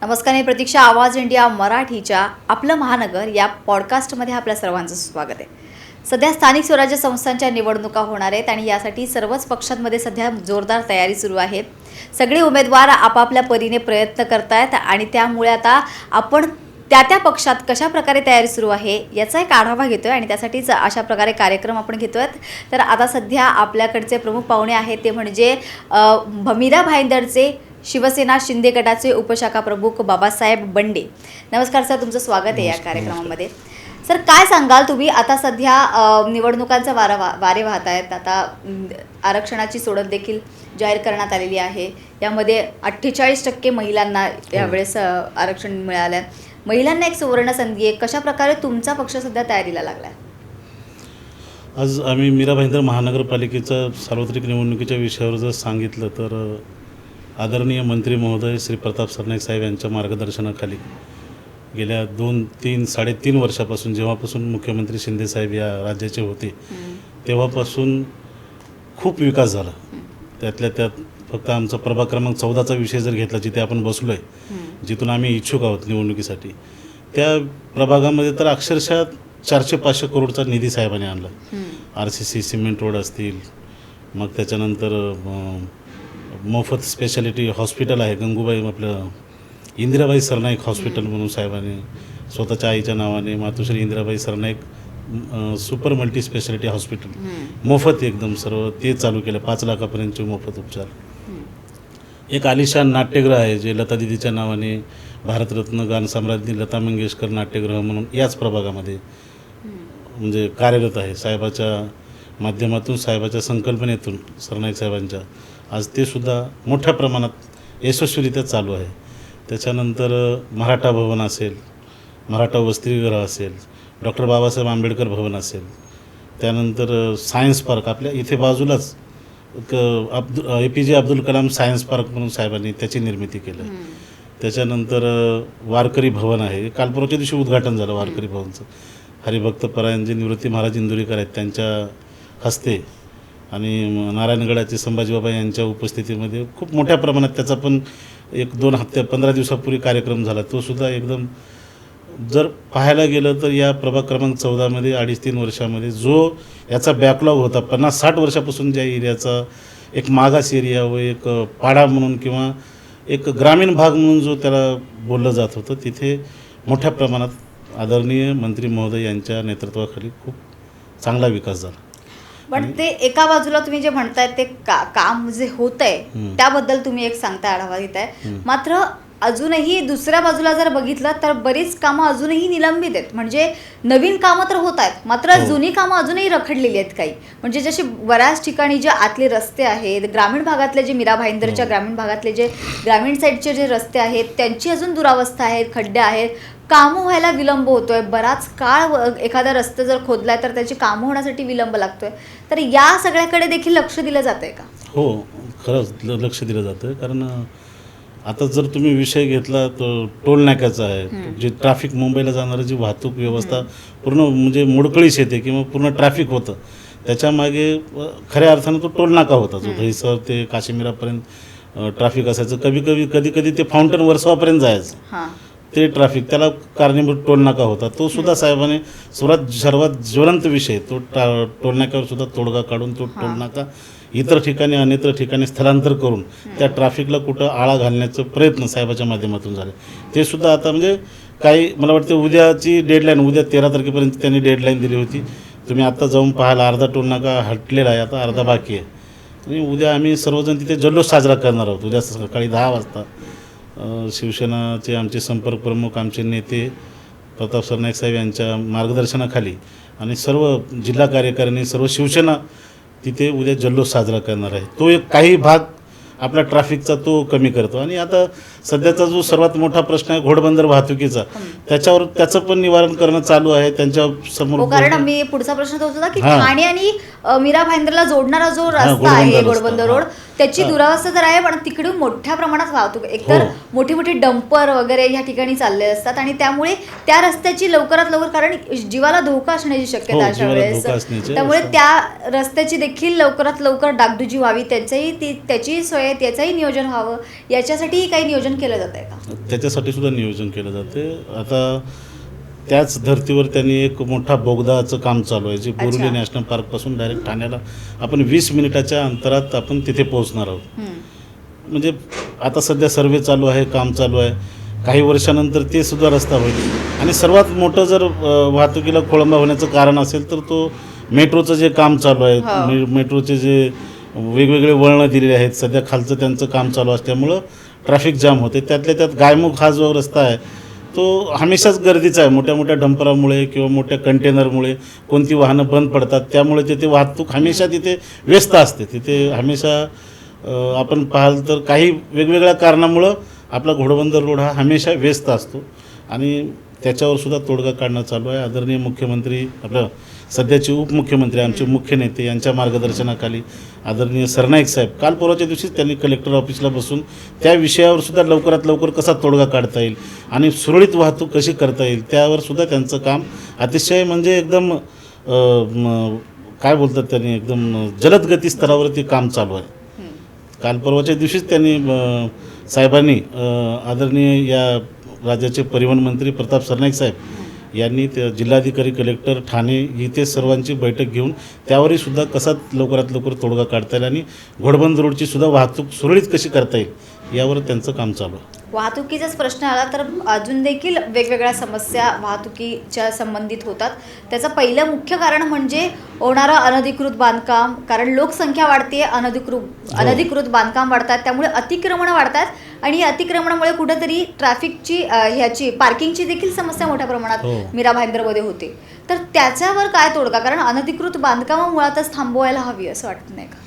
नमस्कार, मी प्रतीक्षा. आवाज इंडिया मराठीच्या आपलं महानगर या पॉडकास्टमध्ये आपल्या सर्वांचं स्वागत आहे. सध्या स्थानिक स्वराज्य संस्थांच्या निवडणुका होणार आहेत आणि यासाठी सर्वच पक्षांमध्ये सध्या जोरदार तयारी सुरू आहे. सगळे उमेदवार आपापल्या परीने प्रयत्न करतायत आणि त्यामुळे आता आपण त्या पक्षात कशा प्रकारे तयारी सुरू आहे याचा एक आढावा घेतोय आणि त्यासाठीच अशा प्रकारे कार्यक्रम आपण घेतोय. तर आता सध्या आपल्याकडचे प्रमुख पाहुणे आहेत ते म्हणजे मीरा भाईंदरचे शिवसेना शिंदे गटाचे उपशाखा प्रमुख बाबासाहेब बंडे. नमस्कार सर, तुमचं स्वागत आहे या कार्यक्रमामध्ये. सर, काय सांगाल तुम्ही? आता सध्या निवडणुकांचा वारे वाहत आहेत. आता आरक्षणाची सोडत देखील जाहीर करण्यात आलेली आहे. यामध्ये 48% महिलांना यावेळेस आरक्षण मिळालं आहे. महिलांना एक सुवर्ण संधी आहे. कशा प्रकारे तुमचा पक्ष सध्या तयारीला लागला आहे? आज आम्ही मीरा भाईंदर महानगरपालिकेच्या सार्वत्रिक निवडणुकीच्या विषयावर जर सांगितलं तर आदरणीय मंत्री महोदय श्री प्रताप सरनाईक साहेब यांच्या मार्गदर्शनाखाली गेल्या 3-3.5 वर्षापासून जेव्हापासून मुख्यमंत्री शिंदे साहेब या राज्याचे होते तेव्हापासून खूप विकास झाला. त्यातल्या त्यात फक्त आमचा प्रभाग क्रमांक 14चा विषय जर घेतला, जिथे आपण बसलो आहे, जिथून आम्ही इच्छुक आहोत निवडणुकीसाठी, त्या प्रभागामध्ये तर अक्षरशः 400-500 करोडचा निधी साहेबांनी आणला. RCC सिमेंट रोड असतील, मग त्याच्यानंतर मोफत स्पेशालिटी हॉस्पिटल आहे गंगूबाई, आपलं इंदिराबाई सरनाईक हॉस्पिटल म्हणून साहेबांनी स्वतःच्या आईच्या नावाने Matoshri Indirabai Sarnaik super multi speciality hospital मोफत एकदम सर्व ते चालू केलं. 5 लाखापर्यंतचे मोफत उपचार. एक आलिशान नाट्यगृह आहे जे लता दिदीच्या नावाने भारतरत्न गानसम्राज्ञी लता मंगेशकर नाट्यगृह म्हणून याच प्रभागामध्ये म्हणजे कार्यरत आहे. साहेबाच्या माध्यमातून, साहेबाच्या संकल्पनेतून, सरनाईक साहेबांच्या, आज ते सुद्धा मोठ्या प्रमाणात यशस्वीरित्या चालू आहे. त्याच्यानंतर मराठा भवन असेल, मराठा वसतिगृह असेल, डॉक्टर बाबासाहेब आंबेडकर भवन असेल, त्यानंतर सायन्स पार्क आपल्या इथे बाजूलाच APJ Abdul Kalam science park म्हणून साहेबांनी त्याची निर्मिती केली. त्याच्यानंतर वारकरी भवन आहे, काल परवाच्या दिवशी उद्घाटन झालं वारकरी भवनचं. हरिभक्त परायण जे निवृत्ती महाराज इंदुरीकर आहेत त्यांच्या हस्ते आणि नारायणगडाचे संभाजीबाबा यांच्या उपस्थितीमध्ये खूप मोठ्या प्रमाणात त्याचा पण 15 दिवसापूर्वी कार्यक्रम झाला. तो सुद्धा एकदम जर पाहायला गेलं तर या प्रभाग क्रमांक 14मध्ये 2.5-3 वर्षामध्ये जो याचा बॅकलॉग होता, 50-60 वर्षापासून ज्या एरियाचा एक मागास एरिया व एक पाडा म्हणून किंवा एक ग्रामीण भाग म्हणून जो त्याला बोललं जात होतं, तिथे मोठ्या प्रमाणात आदरणीय मंत्री महोदय यांच्या नेतृत्वाखाली खूप चांगला विकास झाला. पण ते एका बाजूला तुम्ही जे म्हणताय ते काम जे होत आहे त्याबद्दल तुम्ही एक सांगताय, आढावा घेताय. मात्र अजूनही दुसऱ्या बाजूला जर बघितलं तर बरीच कामं अजूनही निलंबित आहेत. म्हणजे नवीन कामं तर होत आहेत, मात्र जुनी कामं अजूनही रखडलेली आहेत काही. म्हणजे जसे बऱ्याच ठिकाणी जे आतले रस्ते आहेत, ग्रामीण भागातले जे मीरा भाईंदरच्या ग्रामीण भागातले जे ग्रामीण साईडचे जे रस्ते आहेत त्यांची अजून दुरावस्था आहेत, खड्डे आहेत, कामं व्हायला विलंब होतोय. बराच काळ एखादा रस्ता जर खोदलाय तर त्याची कामं होण्यासाठी विलंब लागतोय. तर या सगळ्याकडे देखील लक्ष दिलं जात आहे का? हो, खरंच लक्ष दिलं जातं. कारण आता जर तुम्ही विषय घेतला तर टोल नाक्याचा आहे, जे ट्रॅफिक मुंबईला जाणारी जी वाहतूक व्यवस्था पूर्ण म्हणजे मोडकळीस येते किंवा पूर्ण ट्रॅफिक होतं, त्याच्यामागे खऱ्या अर्थानं तो टोल नाका होता जो दहीसर ते काश्मीरापर्यंत ट्रॅफिक असायचं. कधी ते फाउंटन वर्सवापर्यंत जायचं ते ट्रॅफिक, त्याला कारणीभूत टोल नाका होता. तो सुद्धा साहेबांनी सर्वात ज्वलंत विषय तो टोल नाक्यावर सुद्धा तोडगा काढून तो टोल नाका इतर ठिकाणी अन्यत्र ठिकाणी स्थलांतर करून त्या ट्रॅफिकला कुठं आळा घालण्याचा प्रयत्न साहेबाच्या माध्यमातून झाले. ते सुद्धा आता म्हणजे काही मला वाटतं उद्याची डेडलाईन, उद्या 13 तारखेपर्यंत त्यांनी डेडलाईन दिली होती. तुम्ही आत्ता जाऊन पाहायला अर्धा टोल नाका हटलेला आहे, आता अर्धा बाकी आहे. आणि उद्या आम्ही सर्वजण तिथे जल्लोष साजरा करणार आहोत. उद्या सकाळी 10 वाजता शिवसेनाचे आमचे संपर्क प्रमुख, आमचे नेते प्रताप सरनाईक साहेब यांच्या मार्गदर्शनाखाली आणि सर्व जिल्हा कार्यकारिणी, सर्व शिवसेना तिथे उद्या जल्लोष साजरा करणार आहे. तो एक काही भाग आपला ट्रॅफिकचा तो कमी करतो. आणि आता सध्याचा जो सर्वात मोठा प्रश्न आहे घोडबंदर वाहतुकीचा, त्याचं पण निवारण करणं चालू आहे त्यांच्या समोर. कारण मी पुढचा प्रश्न तो होता की ठाणे आणि मीरा भाईंदरला जोडणारा जो रस्ता घोडबंदर आहे रस्ता, घोडबंदर रोड, हां. त्याची हां. दुरावस्था तर आहे, पण तिकडून मोठ्या प्रमाणात वाहतूक एकतर हो. मोठी मोठी डंपर वगैरे ह्या ठिकाणी चालले असतात आणि त्यामुळे त्या रस्त्याची लवकरात लवकर, कारण जीवाला धोका असण्याची शक्यता हो, अशा जीवाला वेळेस, धोका असण्याची त्यामुळे अवस्था. त्या रस्त्याची देखील लवकरात लवकर डागडुजी व्हावी, त्याची सोय, त्याचंही नियोजन व्हावं, याच्यासाठीही काही नियोजन केलं जात आहे का? त्याच्यासाठी सुद्धा नियोजन केलं जाते. आता त्याच धर्तीवर त्यांनी एक मोठा बोगदाचं काम चालू आहे, जे बोरिवली अच्छा. नॅशनल पार्कपासून डायरेक्ट ठाण्याला आपण 20 मिनिटाच्या अंतरात आपण तिथे पोहोचणार आहोत. म्हणजे आता सध्या सर्वे चालू आहे, काम चालू आहे. काही वर्षानंतर ते सुद्धा रस्ता होईल. आणि सर्वात मोठं जर वाहतुकीला खोळंबा होण्याचं कारण असेल तर तो मेट्रोचं जे काम चालू आहे, हो. मेट्रोचे जे वेगवेगळे वळणं दिलेले आहेत, सध्या खालचं त्यांचं काम चालू असल्यामुळं ट्रॅफिक जाम होते. त्यातल्या त्यात गायमुख हा जो रस्ता आहे तो हमेशाच गर्दीचा आहे. मोठ्या मोठ्या डंपरामुळे किंवा मोठ्या कंटेनरमुळे कोणती वाहनं बंद पडतात, त्यामुळे तिथे वाहतूक हमेशा तिथे व्यस्त असते. तिथे हमेशा आपण पाहाल तर काही वेगवेगळ्या कारणामुळं आपला घोडबंदर रोड हा हमेशा व्यस्त असतो आणि त्याच्यावर सुद्धा तोडगा काढणं चालू आहे. आदरणीय मुख्यमंत्री, आपलं सध्याचे उपमुख्यमंत्री, आमचे मुख्य नेते यांच्या मार्गदर्शनाखाली आदरणीय सरनाईक साहेब काल परवाच्या दिवशीच त्यांनी कलेक्टर ऑफिसला बसून त्या विषयावर सुद्धा लवकरात लवकर कसा तोडगा काढता येईल आणि सुरळीत वाहतूक कशी करता येईल त्यावर सुद्धा त्यांचं काम अतिशय म्हणजे एकदम काय बोलतात त्यांनी, एकदम जलद गती स्तरावर ते काम चालू आहे. काल परवाच्या दिवशीच त्यांनी साहेबांनी आदरणीय या राज्याचे परिवहन मंत्री प्रताप सरनाईक साहेब यांनी त्या जिल्हाधिकारी, कलेक्टर, ठाणे इथे सर्वांची बैठक घेऊन त्यावरही सुद्धा कसा लवकरात लवकर तोडगा काढता येईल आणि घोडबंदर रोडची सुद्धा वाहतूक सुरळीत कशी करता येईल यावर त्यांचं काम चालू आहे. वाहतुकीचाच प्रश्न आला तर अजून देखील वेगवेगळ्या समस्या वाहतुकीच्या संबंधित होतात. त्याचं पहिलं मुख्य कारण म्हणजे होणारं अनधिकृत बांधकाम, कारण लोकसंख्या वाढते, अनधिकृत बांधकाम वाढतात, त्यामुळे अतिक्रमणं वाढतात आणि या अतिक्रमणामुळे कुठेतरी ट्रॅफिकची ह्याची पार्किंगची देखील समस्या मोठ्या प्रमाणात मीरा भाईंदरमध्ये होते. तर त्याच्यावर काय तोडगा, कारण अनधिकृत बांधकामं मुळातच थांबवायला हवी असं वाटत नाही का?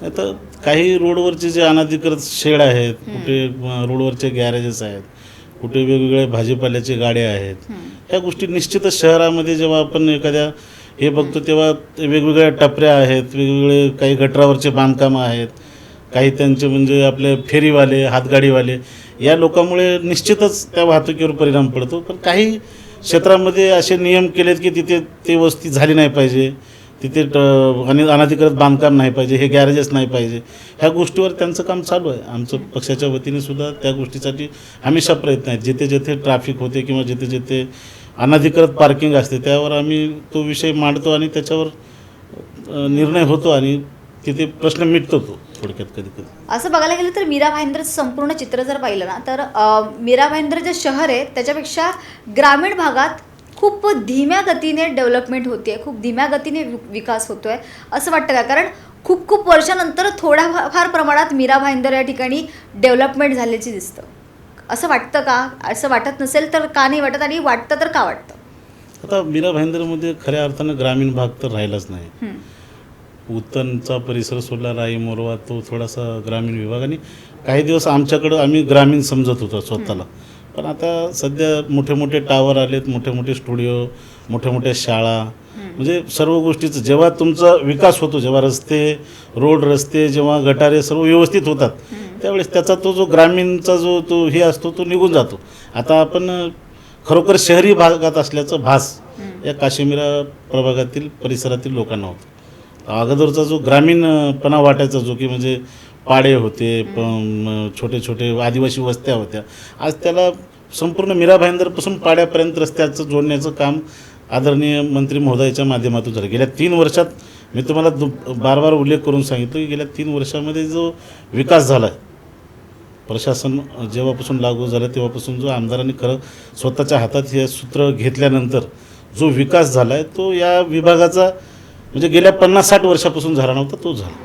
आता काही रोडवरचे जे अनधिकृत शेड आहेत, कुठे रोडवरचे गॅरेजेस आहेत, कुठे वेगवेगळ्या भाजीपाल्याचे गाड्या आहेत, ह्या गोष्टी निश्चितच शहरामध्ये जेव्हा आपण एखाद्या हे बघतो तेव्हा वेगवेगळ्या टपऱ्या आहेत, वेगवेगळे काही गटरावरचे बांधकामं आहेत, काही त्यांचे म्हणजे आपले फेरीवाले, हातगाडीवाले, या लोकांमुळे निश्चितच त्या वाहतुकीवर परिणाम पडतो. पण काही क्षेत्रामध्ये असे नियम केलेत की तिथे ते वस्ती झाली नाही पाहिजे, तिथे अनधिकृत बांधकाम नाही पाहिजे, हे गॅरेजेस नाही पाहिजे. ह्या गोष्टीवर त्यांचं काम चालू आहे. आमचं पक्षाच्या वतीने सुद्धा त्या गोष्टीसाठी हमेशा प्रयत्न आहेत. जिथे जिथे ट्रॅफिक होते किंवा जिथे जिथे अनधिकृत पार्किंग असते त्यावर आम्ही तो विषय मांडतो आणि त्याच्यावर निर्णय होतो आणि तिथे प्रश्न मिटतो तो थोडक्यात कधी कधी. असं बघायला गेलं तर मीरा भाईंदरचं संपूर्ण चित्र जर पाहिलं ना तर मीरा भाईंदर जे शहर आहे त्याच्यापेक्षा ग्रामीण भागात खूप धीम्या गतीने डेव्हलपमेंट होते आहे, खूप धीम्या गतीने विकास होतो आहे असं वाटतं का? कारण खूप खूप वर्षानंतर थोड्याफार प्रमाणात मीरा भाईंदर या ठिकाणी डेव्हलपमेंट झाल्याची दिसतं, असं वाटतं का? असं वाटत नसेल तर का नाही वाटत, आणि वाटतं तर का वाटतं? आता मीरा भाईंदरमध्ये खऱ्या अर्थानं ग्रामीण भाग तर राहिलाच नाही. उत्तनचा परिसर सोडला, राई मोरवा, तो थोडासा ग्रामीण विभाग, आणि काही दिवस आमच्याकडं आम्ही ग्रामीण समजत होतो स्वतःला. पण आता सध्या मोठे मोठे टावर आलेत, मोठे मोठे स्टुडिओ, मोठ्या मोठ्या शाळा, म्हणजे सर्व गोष्टीचं जेव्हा तुमचा विकास होतो, जेव्हा रस्ते, रोड, रस्ते, जेव्हा गटारे सर्व व्यवस्थित होतात त्यावेळेस त्याचा तो जो ग्रामीणचा जो तो हे असतो तो निघून जातो. आता आपण खरोखर शहरी भागात असल्याचा भास या काश्मीरा प्रभागातील परिसरातील लोकांना होतो. अगोदरचा जो ग्रामीणपणा वाटायचा, जो की म्हणजे पाडे होते, छोटे छोटे आदिवासी वस्त्या होत्या, आज त्याला संपूर्ण मीरा भाईंदरपासून पाड्यापर्यंत रस्त्याचं जोडण्याचं काम आदरणीय मंत्री महोदयाच्या माध्यमातून झालं. गेल्या 3 वर्षात मी तुम्हाला बार उल्लेख करून सांगितलं की गेल्या 3 वर्षामध्ये जो विकास झाला आहे, प्रशासन जेव्हापासून लागू झालं तेव्हापासून जो आमदारांनी खरं स्वतःच्या हातात हे सूत्र घेतल्यानंतर जो विकास झाला आहे तो या विभागाचा म्हणजे गेल्या 50-60 वर्षापासून झाला नव्हता, तो झाला.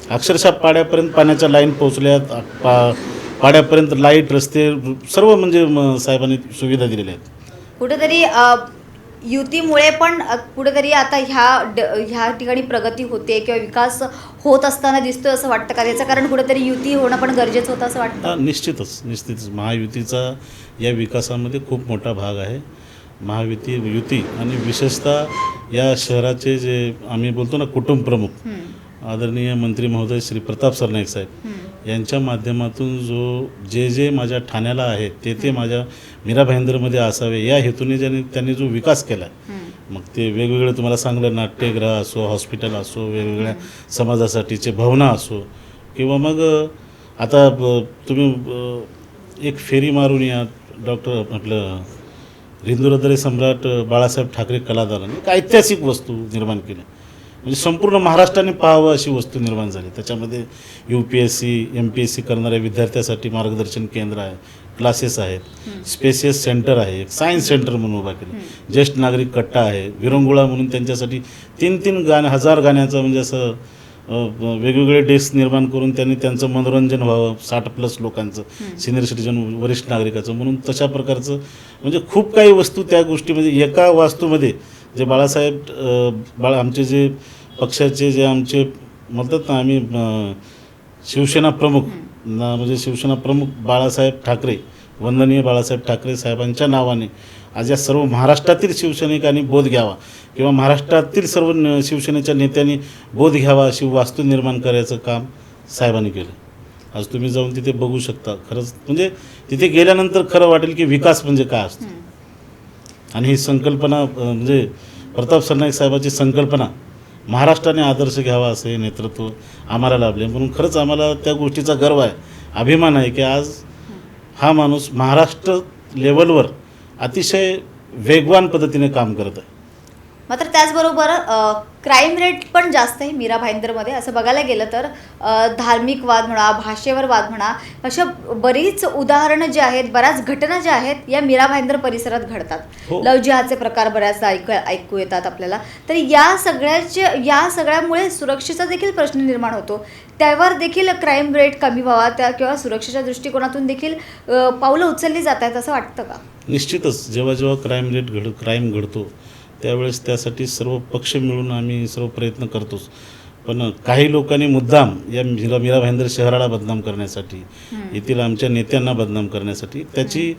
अक्षरशः पाड्यापर्यंत पाण्याच्या लाईन पोहोचल्यात, पाड्यापर्यंत लाईट, रस्ते सर्व म्हणजे साहेबांनी सुविधा दिलेल्या आहेत. कुठेतरी युतीमुळे पण कुठेतरी आता ह्या ठिकाणी प्रगती होते किंवा विकास होत असताना दिसतोय असं वाटतं का? याचं कारण कुठेतरी युती होणं पण गरजेचं होतं असं वाटतं? निश्चितच महायुतीचा या विकासामध्ये खूप मोठा भाग आहे. युती आणि विशेषतः या शहराचे जे आम्ही बोलतो ना कुटुंब प्रमुख आदरणीय मंत्री महोदय श्री प्रताप सरनाईक साहेब यांच्या माध्यमातून जे माझ्या ठाण्याला आहे ते माझ्या मीरा भाईंदरमध्ये असावे या हेतूने त्यांनी जो विकास केला मग ते वेगवेगळे तुम्हाला सांगलं नाट्यगृह असो, हॉस्पिटल असो, वेगवेगळ्या समाजासाठीचे भवनं असो किंवा मग आता तुम्ही एक फेरी मारून या डॉक्टर आपलं हिंदुहृदय सम्राट बाळासाहेब ठाकरे कलादालनाने एक ऐतिहासिक वस्तू निर्माण केली म्हणजे संपूर्ण महाराष्ट्राने पाहावं अशी वस्तू निर्माण झाली. त्याच्यामध्ये UPSC MPSC करणाऱ्या विद्यार्थ्यासाठी मार्गदर्शन केंद्र आहे, क्लासेस आहेत, स्पेसियस सेंटर आहे, एक सायन्स सेंटर म्हणून उभा केलं, ज्येष्ठ नागरिक कट्टा आहे, विरंगुळा म्हणून त्यांच्यासाठी 3 हजार गाण्यांचं म्हणजे असं वेगवेगळे डेस्क निर्माण करून त्यांनी त्यांचं मनोरंजन व्हावं 60+ लोकांचं, सिनियर सिटीजन वरिष्ठ नागरिकाचं म्हणून तशा प्रकारचं म्हणजे खूप काही वस्तू त्या गोष्टीमध्ये एका वास्तूमध्ये जे बाळासाहेब आमचे जे पक्षाचे जे आमचे म्हणतात ना आम्ही शिवसेना प्रमुख म्हणजे शिवसेना प्रमुख बाळासाहेब ठाकरे वंदनीय बाळासाहेब ठाकरे साहेबांच्या नावाने आज या सर्व महाराष्ट्रातील शिवसैनिकांनी बोध घ्यावा किंवा महाराष्ट्रातील सर्व शिवसेनेच्या नेत्यांनी बोध घ्यावा अशी वास्तू निर्माण करायचं काम साहेबांनी केलं. आज तुम्ही जाऊन तिथे बघू शकता. खरंच म्हणजे तिथे गेल्यानंतर खरं वाटेल की विकास म्हणजे काय असतो. आणि ही संकल्पना म्हणजे प्रताप सरनाईक साहेबाची संकल्पना महाराष्ट्राने आदर्श घ्यावा असं हे नेतृत्व आम्हाला लाभले म्हणून खरंच आम्हाला त्या गोष्टीचा गर्व आहे, अभिमान आहे की आज हा माणूस महाराष्ट्र लेवलवर अतिशय वेगवान पद्धतीने काम करत आहे. मात्र त्याचबरोबर क्राईम रेट पण जास्त आहे मीरा भाईंदरमध्ये असं बघायला गेलं तर. धार्मिक वाद म्हणा, भाषेवर वाद म्हणा, अशा बरीच उदाहरणं जी आहेत, बऱ्याच घटना ज्या आहेत या मीरा भाईंदर परिसरात घडतात. लव जिहादचे प्रकार बऱ्याचदा ऐकू येतात आपल्याला. तर या सगळ्यामुळे सुरक्षेचा देखील प्रश्न निर्माण होतो. त्यावर देखील क्राईम रेट कमी व्हावा किंवा सुरक्षेच्या दृष्टिकोनातून देखील पावलं उचलली जात आहेत असं वाटतं का? निश्चितच जेव्हा क्राईम घडतो त्यावेळेस त्यासाठी सर्व पक्ष मिळून आम्ही सर्व प्रयत्न करतोच. पण काही लोकांनी मुद्दाम या मीरा भाईंदर शहराला बदनाम करण्यासाठी, येथील आमच्या नेत्यांना बदनाम करण्यासाठी त्याची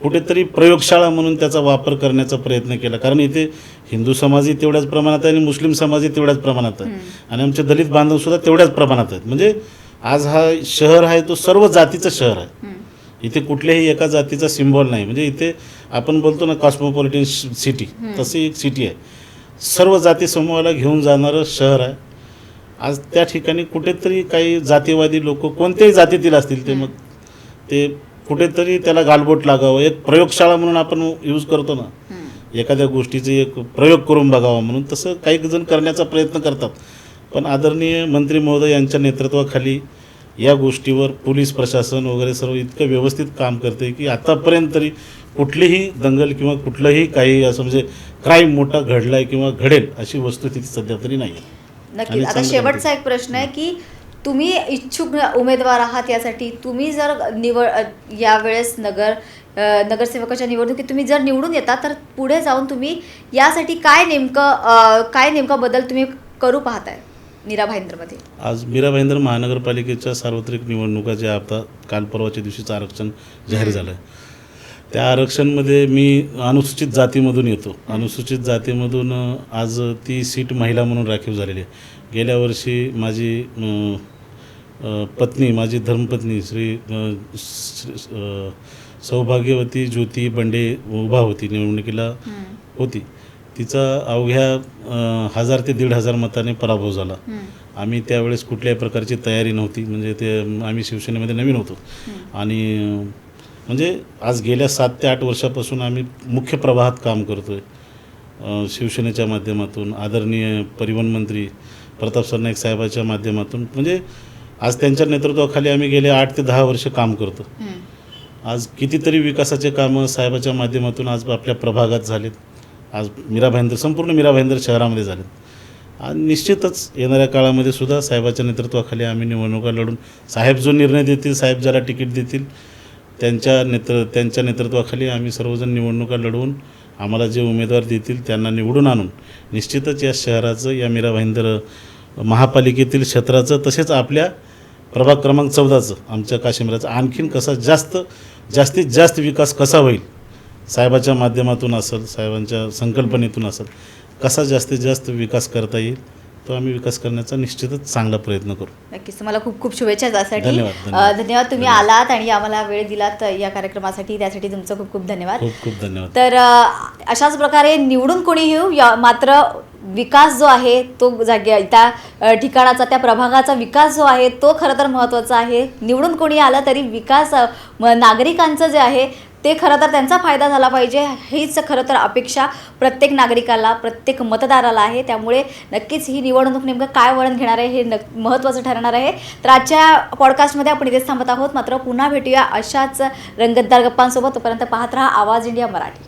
कुठेतरी प्रयोगशाळा म्हणून त्याचा वापर करण्याचा प्रयत्न केला. कारण इथे हिंदू समाजही तेवढ्याच प्रमाणात आहे आणि मुस्लिम समाजही तेवढ्याच प्रमाणात आहे आणि आमचे दलित बांधवसुद्धा तेवढ्याच प्रमाणात आहेत. म्हणजे आज हा शहर आहे तो सर्व जातीचं शहर आहे. इथे कुठल्याही एका जातीचा सिम्बॉल नाही. म्हणजे इथे आपण बोलतो ना कॉस्मोपॉलिटन सिटी, तशी एक सिटी आहे. सर्व जाती समूहाला घेऊन जाणारं शहर आहे. आज त्या ठिकाणी कुठेतरी काही जातीवादी लोक कोणत्याही जातीतील असतील ते मग ते कुठेतरी त्याला गालबोट लागावं, एक प्रयोगशाळा म्हणून आपण यूज करतो ना एखाद्या गोष्टीचे एक प्रयोग करून बघावा म्हणून, तसं काही जण करण्याचा प्रयत्न करतात. पण आदरणीय मंत्री महोदय यांच्या नेतृत्वाखाली या गोष्टीवर पोलीस प्रशासन वगैरे सर्व इतकं व्यवस्थित काम करते की आतापर्यंत तरी कुठलीही दंगल किंवा कुठलंही काही असं म्हणजे क्राईम मोठा घडलाय किंवा घडेल अशी वस्तुस्थिती सध्या तरी नाही. नक्कीच. आता शेवटचा एक प्रश्न आहे की तुम्ही इच्छुक उमेदवार आहात, यासाठी तुम्ही जर यावेळेस नगरसेवकाच्या निवडणुकीत तुम्ही जर निवडून येता तर पुढे जाऊन तुम्ही यासाठी काय नेमका बदल तुम्ही करू पाहताय मीरा भाईंदरमध्ये? आज मीरा भाईंदर महानगरपालिकेच्या सार्वत्रिक निवडणुका जे आता काल परवाच्या दिवशीचं आरक्षण जाहीर झालं आहे, त्या आरक्षणमध्ये मी अनुसूचित जातीमधून येतो. अनुसूचित जातीमधून आज ती सीट महिला म्हणून राखीव झालेली आहे. गेल्या वर्षी माझी पत्नी, माझी धर्मपत्नी श्री सौभाग्यवती ज्योती बंडे उभा होती, निवडणुकीला होती. तिचा अवघ्या 1000 ते 1500 मताने पराभव झाला. आम्ही त्यावेळेस कुठल्याही प्रकारची तयारी नव्हती. म्हणजे ते आम्ही शिवसेनेमध्ये नवीन होतो आणि म्हणजे आज गेल्या 7 ते 8 वर्षापासून आम्ही मुख्य प्रवाहात काम करतो आहे शिवसेनेच्या माध्यमातून. आदरणीय परिवहन मंत्री प्रताप सरनाईक साहेबाच्या माध्यमातून म्हणजे आज त्यांच्या नेतृत्वाखाली आम्ही गेले 8 ते 10 वर्ष काम करतो. आज कितीतरी विकासाचे कामं साहेबाच्या माध्यमातून आज आपल्या प्रभागात झालेत. आज संपूर्ण मीरा भाईंदर शहरामध्ये झालेत. आणि निश्चितच येणाऱ्या काळामध्ये सुद्धा साहेबाच्या नेतृत्वाखाली आम्ही निवडणुका लढून साहेब जो निर्णय देतील, साहेब ज्याला तिकीट देतील त्यांच्या नेतृत्वाखाली आम्ही सर्वजण निवडणुका लढवून आम्हाला जे उमेदवार देतील त्यांना निवडून आणून निश्चितच या शहराचं, या मीरा भाईंदर महापालिकेतील क्षेत्राचं तसेच आपल्या प्रभाग क्रमांक 14चं आमच्या काश्मीराचं आणखीन कसा जास्तीत जास्त विकास कसा होईल साहेबाच्या माध्यमातून असेल, साहेबांच्या संकल्पनेतून असेल, कसा जास्तीत जास्त विकास करता येईल तो आम्ही विकास करण्याचा निश्चितच चांगला प्रयत्न करू. नक्कीच तुम्हाला खूप खूप शुभेच्छा त्यासाठी. धन्यवाद. धन्यवाद तुम्ही आलात आणि आम्हाला वेळ दिलात या कार्यक्रमासाठी, त्यासाठी तुमचं खूप खूप धन्यवाद. खूप खूप धन्यवाद. तर अशाच प्रकारे निवडून कोणी येऊ मात्र विकास जो आहे तो त्या ठिकाणाचा, त्या प्रभागाचा विकास जो आहे तो खरं तर महत्त्वाचा आहे. निवडून कोणी आलं तरी विकास नागरिकांचं जे आहे ते खरं तर त्यांचा फायदा झाला पाहिजे, हीच खरं तर अपेक्षा प्रत्येक नागरिकाला, प्रत्येक मतदाराला आहे. त्यामुळे नक्कीच ही निवडणूक नेमकं काय वळण घेणार आहे हे महत्त्वाचं ठरणार आहे. तर आजच्या पॉडकास्टमध्ये आपण इथेच थांबत आहोत. मात्र पुन्हा भेटूया अशाच रंगतदार गप्पांसोबत. तोपर्यंत पाहत राहा आवाज इंडिया मराठी.